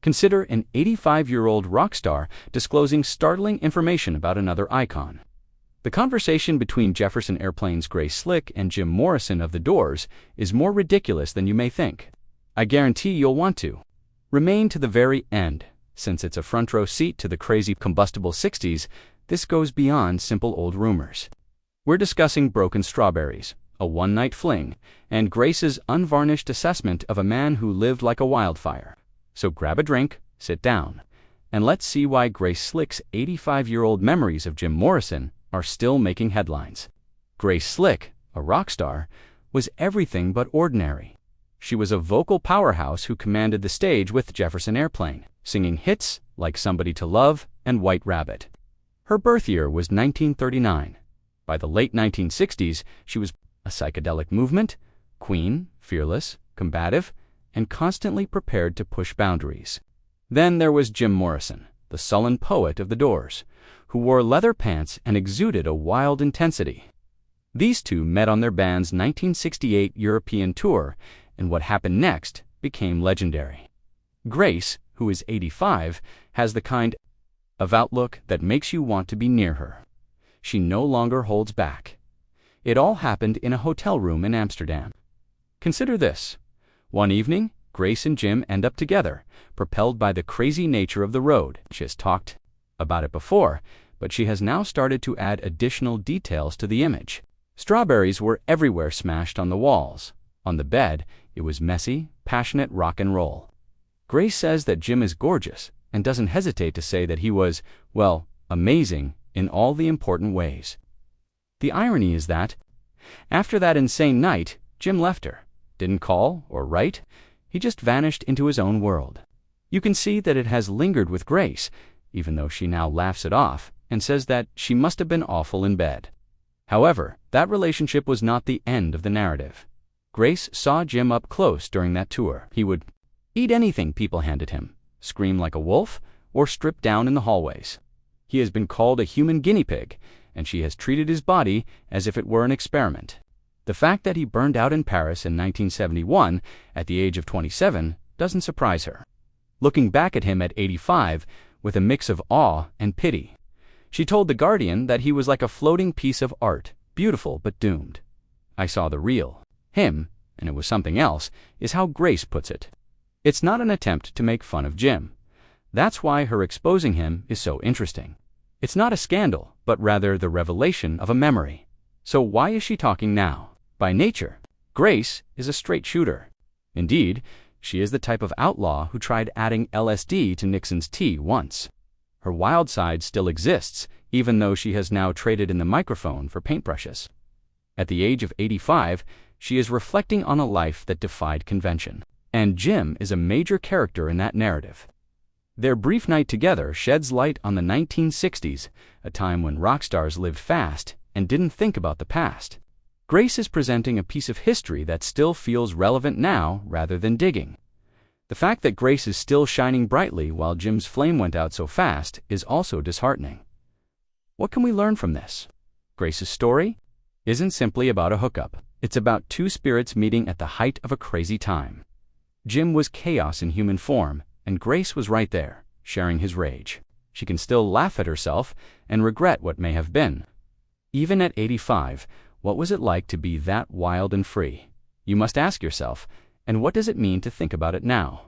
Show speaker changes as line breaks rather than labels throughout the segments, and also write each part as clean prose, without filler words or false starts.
Consider an 85-year-old rock star disclosing startling information about another icon. The conversation between Jefferson Airplane's GraceSlick and Jim Morrison of The Doors is more ridiculous than you may think. I guarantee you'll want to remain to the very end. Since it's a front-row seat to the crazy combustible 60s, this goes beyond simple old rumors. We're discussing broken strawberries, a one-night fling, and Grace's unvarnished assessment of a man who lived like a wildfire. So grab a drink, sit down, and let's see why GraceSlick's 85-year-old memories of Jim Morrison are still making headlines. GraceSlick, a rock star, was everything but ordinary. She was a vocal powerhouse who commanded the stage with Jefferson Airplane, singing hits like Somebody to Love and White Rabbit. Her birth year was 1939. By the late 1960s, she was a psychedelic movement, queen, fearless, combative, and constantly prepared to push boundaries. Then there was Jim Morrison, the sullen poet of The Doors, who wore leather pants and exuded a wild intensity. These two met on their band's 1968 European tour, and what happened next became legendary. Grace, who is 85, has the kind of outlook that makes you want to be near her. She no longer holds back. It all happened in a hotel room in Amsterdam. Consider this. One evening, Grace and Jim end up together, propelled by the crazy nature of the road. She has talked about it before, but she has now started to add additional details to the image. Strawberries were everywhere, smashed on the walls. On the bed, it was messy, passionate rock and roll. Grace says that Jim is gorgeous and doesn't hesitate to say that he was, well, amazing in all the important ways. The irony is that, after that insane night, Jim left her, didn't call or write, he just vanished into his own world. You can see that it has lingered with Grace, even though she now laughs it off and says that she must have been awful in bed. However, that relationship was not the end of the narrative. Grace saw Jim up close during that tour. He would eat anything people handed him, scream like a wolf, or strip down in the hallways. He has been called a human guinea pig, and she has treated his body as if it were an experiment. The fact that he burned out in Paris in 1971 at the age of 27 doesn't surprise her. Looking back at him at 85 with a mix of awe and pity, she told The Guardian that he was like a floating piece of art, beautiful but doomed. I saw the real him, and it was something else, is how Grace puts it. It's not an attempt to make fun of Jim. That's why her exposing him is so interesting. It's not a scandal, but rather the revelation of a memory. So why is she talking now? By nature, Grace is a straight shooter. Indeed, she is the type of outlaw who tried adding LSD to Nixon's tea once. Her wild side still exists, even though she has now traded in the microphone for paintbrushes. At the age of 85, she is reflecting on a life that defied convention. And Jim is a major character in that narrative. Their brief night together sheds light on the 1960s, a time when rock stars lived fast and didn't think about the past. Grace is presenting a piece of history that still feels relevant now rather than digging. The fact that Grace is still shining brightly while Jim's flame went out so fast is also disheartening. What can we learn from this? Grace's story isn't simply about a hookup. It's about two spirits meeting at the height of a crazy time. Jim was chaos in human form, and Grace was right there, sharing his rage. She can still laugh at herself and regret what may have been. Even at 85, what was it like to be that wild and free? You must ask yourself, and what does it mean to think about it now?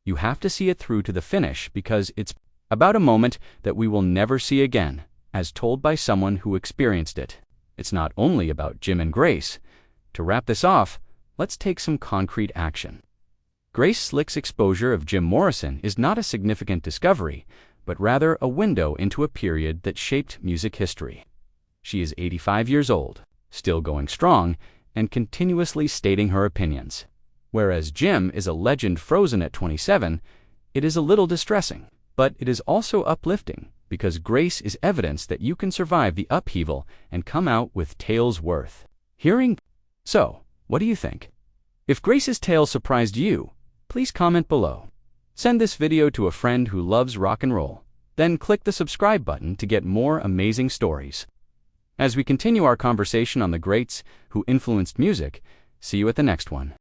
You have to see it through to the finish because it's about a moment that we will never see again, as told by someone who experienced it. It's not only about Jim and Grace. To wrap this off, let's take some concrete action. GraceSlick's exposure of Jim Morrison is not a significant discovery, but rather a window into a period that shaped music history. She is 85 years old, still going strong, and continuously stating her opinions. Whereas Jim is a legend frozen at 27, it is a little distressing, but it is also uplifting because Grace is evidence that you can survive the upheaval and come out with tales worth hearing. So, what do you think? If Grace's tale surprised you, please comment below. Send this video to a friend who loves rock and roll. Then click the subscribe button to get more amazing stories. As we continue our conversation on the greats who influenced music, see you at the next one.